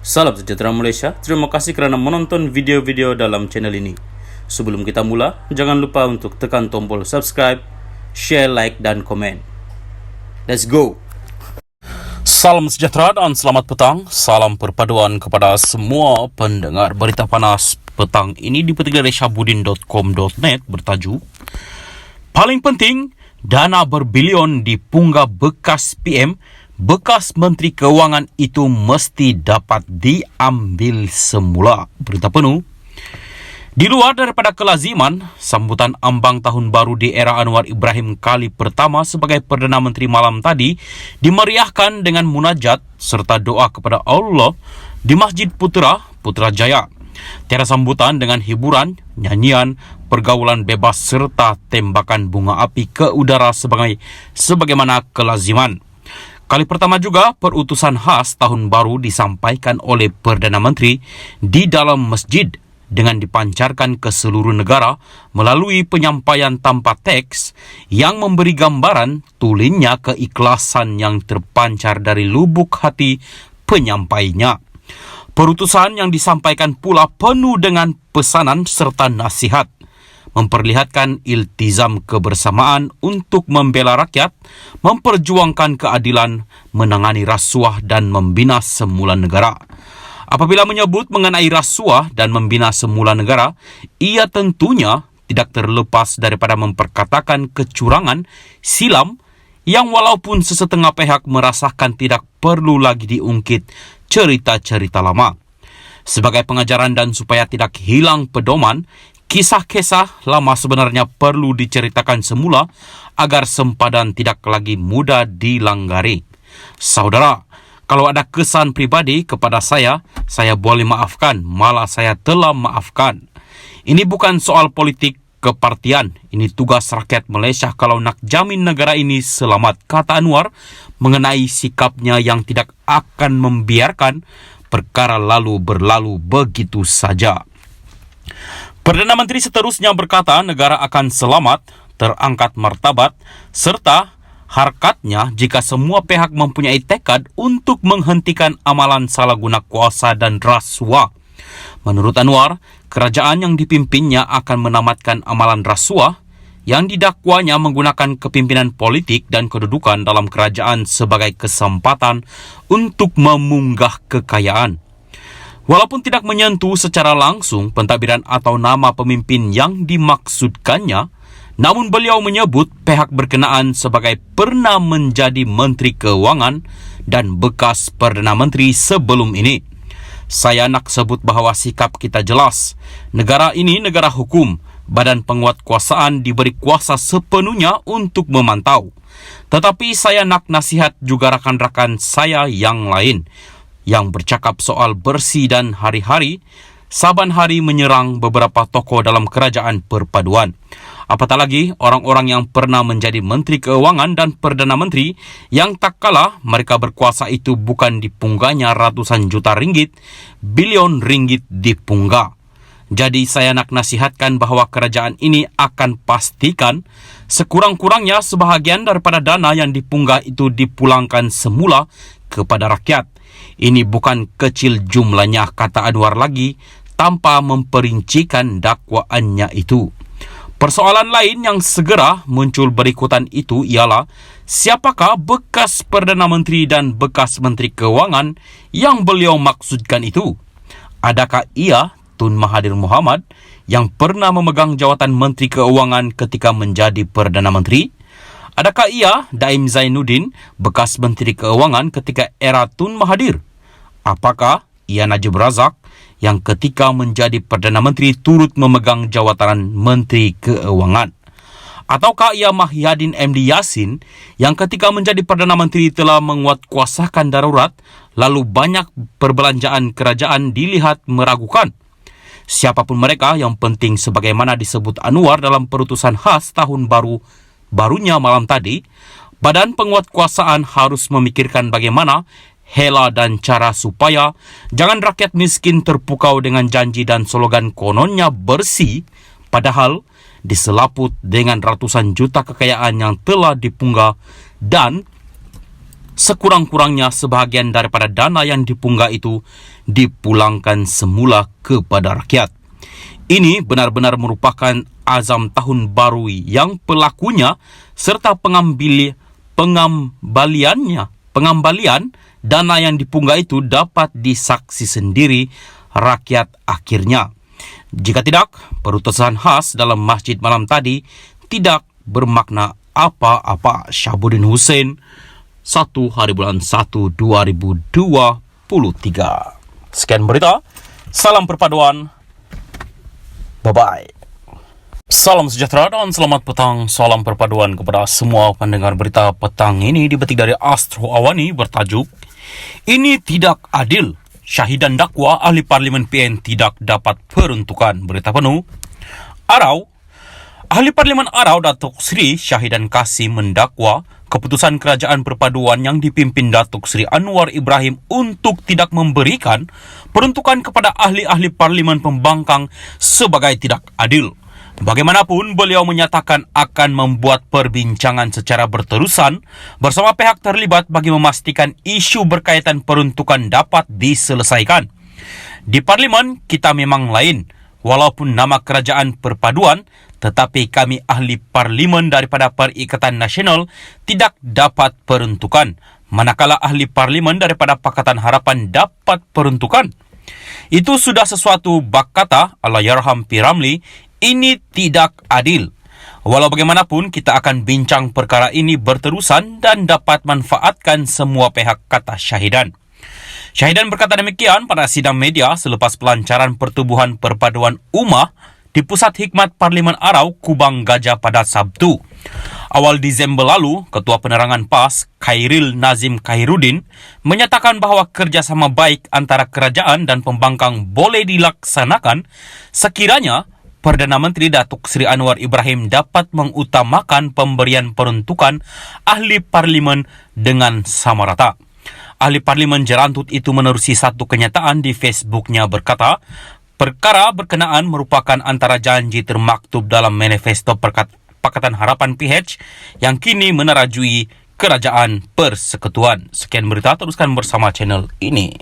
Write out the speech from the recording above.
Salam sejahtera Malaysia, terima kasih kerana menonton video-video dalam channel ini. Sebelum kita mula, jangan lupa untuk tekan tombol subscribe, share, like, dan komen. Let's go! Salam sejahtera dan selamat petang. Salam perpaduan kepada semua pendengar berita panas petang ini di petik dari syahbudin.com.net bertajuk Paling penting, dana berbilion dipunggah bekas PM, bekas Menteri Keuangan itu mesti dapat diambil semula. Berita penuh. Di luar daripada kelaziman, sambutan ambang tahun baru di era Anwar Ibrahim kali pertama sebagai Perdana Menteri malam tadi dimeriahkan dengan munajat serta doa kepada Allah di Masjid Putrajaya. Tiada sambutan dengan hiburan, nyanyian, pergaulan bebas serta tembakan bunga api ke udara sebagaimana kelaziman. Kali pertama juga, perutusan khas tahun baru disampaikan oleh Perdana Menteri di dalam masjid dengan dipancarkan ke seluruh negara melalui penyampaian tanpa teks yang memberi gambaran tulinnya keikhlasan yang terpancar dari lubuk hati penyampainya. Perutusan yang disampaikan pula penuh dengan pesanan serta nasihat, memperlihatkan iltizam kebersamaan untuk membela rakyat, memperjuangkan keadilan, menangani rasuah dan membina semula negara. Apabila menyebut mengenai rasuah dan membina semula negara, ia tentunya tidak terlepas daripada memperkatakan kecurangan, silam, yang walaupun sesetengah pihak merasakan tidak perlu lagi diungkit cerita-cerita lama. Sebagai pengajaran dan supaya tidak hilang pedoman, kisah-kisah lama sebenarnya perlu diceritakan semula agar sempadan tidak lagi mudah dilanggari. Saudara, kalau ada kesan pribadi kepada saya boleh maafkan, malah saya telah maafkan. Ini bukan soal politik kepartian, ini tugas rakyat Malaysia kalau nak jamin negara ini selamat, kata Anwar mengenai sikapnya yang tidak akan membiarkan perkara lalu berlalu begitu saja. Perdana Menteri seterusnya berkata negara akan selamat, terangkat martabat, serta harkatnya jika semua pihak mempunyai tekad untuk menghentikan amalan salah guna kuasa dan rasuah. Menurut Anwar, kerajaan yang dipimpinnya akan menamatkan amalan rasuah yang didakwanya menggunakan kepimpinan politik dan kedudukan dalam kerajaan sebagai kesempatan untuk memunggah kekayaan. Walaupun tidak menyentuh secara langsung pentadbiran atau nama pemimpin yang dimaksudkannya, namun beliau menyebut pihak berkenaan sebagai pernah menjadi Menteri Keuangan dan bekas Perdana Menteri sebelum ini. Saya nak sebut bahawa sikap kita jelas. Negara ini negara hukum. Badan penguatkuasaan diberi kuasa sepenuhnya untuk memantau. Tetapi saya nak nasihat juga rakan-rakan saya yang lain yang bercakap soal bersih dan hari-hari, saban hari menyerang beberapa tokoh dalam kerajaan perpaduan. Apatah lagi orang-orang yang pernah menjadi Menteri Keuangan dan Perdana Menteri yang tak kalah mereka berkuasa itu bukan dipunggahnya ratusan juta ringgit, bilion ringgit dipunggah. Jadi saya nak nasihatkan bahawa kerajaan ini akan pastikan sekurang-kurangnya sebahagian daripada dana yang dipunggah itu dipulangkan semula kepada rakyat. Ini bukan kecil jumlahnya, kata Anwar lagi tanpa memperincikan dakwaannya itu. Persoalan lain yang segera muncul berikutan itu ialah siapakah bekas Perdana Menteri dan bekas Menteri Keuangan yang beliau maksudkan itu? Adakah ia Tun Mahathir Mohamad yang pernah memegang jawatan Menteri Keuangan ketika menjadi Perdana Menteri? Adakah ia Daim Zainuddin, bekas Menteri Keuangan ketika era Tun Mahathir? Apakah ia Najib Razak yang ketika menjadi Perdana Menteri turut memegang jawatan Menteri Keuangan? Ataukah ia Mahyadin MD Yassin yang ketika menjadi Perdana Menteri telah menguatkuasakan darurat lalu banyak perbelanjaan kerajaan dilihat meragukan? Siapapun mereka, yang penting sebagaimana disebut Anwar dalam perutusan khas tahun barunya malam tadi, badan penguatkuasaan harus memikirkan bagaimana hela dan cara supaya jangan rakyat miskin terpukau dengan janji dan slogan kononnya bersih, padahal diselaput dengan ratusan juta kekayaan yang telah dipunggah dan sekurang-kurangnya sebahagian daripada dana yang dipunggah itu dipulangkan semula kepada rakyat. Ini benar-benar merupakan azam tahun baru yang pelakunya serta pengembalian dana yang dipunggah itu dapat disaksi sendiri rakyat akhirnya. Jika tidak, perutusan khas dalam masjid malam tadi tidak bermakna apa-apa. Syahabuddin Hussein, 1 hari bulan 1 2023. Sekian berita. Salam perpaduan. Bye-bye. Salam sejahtera dan selamat petang. Salam perpaduan kepada semua pendengar berita petang ini dipetik dari Astro Awani bertajuk "Ini Tidak Adil. Syahidan dakwa ahli Parlimen PN tidak dapat peruntukan." Berita penuh. Arau. Ahli Parlimen Arau Datuk Seri Syahidan Kasim mendakwa keputusan Kerajaan Perpaduan yang dipimpin Datuk Seri Anwar Ibrahim untuk tidak memberikan peruntukan kepada ahli-ahli Parlimen Pembangkang sebagai tidak adil. Bagaimanapun, beliau menyatakan akan membuat perbincangan secara berterusan bersama pihak terlibat bagi memastikan isu berkaitan peruntukan dapat diselesaikan. Di Parlimen, kita memang lain. Walaupun nama Kerajaan Perpaduan, tetapi kami ahli Parlimen daripada Perikatan Nasional tidak dapat peruntukan, manakala ahli Parlimen daripada Pakatan Harapan dapat peruntukan. Itu sudah sesuatu, bak kata Allahyarham P. Ramlee, ini tidak adil. Walau bagaimanapun, kita akan bincang perkara ini berterusan dan dapat manfaatkan semua pihak, kata Syahidan. Syahidan berkata demikian pada sidang media selepas pelancaran Pertubuhan Perpaduan Ummah di Pusat Hikmat Parlimen Arau, Kubang Gajah pada Sabtu. Awal Disember lalu, Ketua Penerangan PAS, Khairil Nazim Khairuddin, menyatakan bahawa kerjasama baik antara kerajaan dan pembangkang boleh dilaksanakan sekiranya Perdana Menteri Datuk Seri Anwar Ibrahim dapat mengutamakan pemberian peruntukan ahli Parlimen dengan sama rata. Ahli Parlimen Jerantut itu menerusi satu kenyataan di Facebooknya berkata, perkara berkenaan merupakan antara janji termaktub dalam manifesto Pakatan Harapan PH yang kini menerajui Kerajaan Persekutuan. Sekian berita, teruskan bersama channel ini.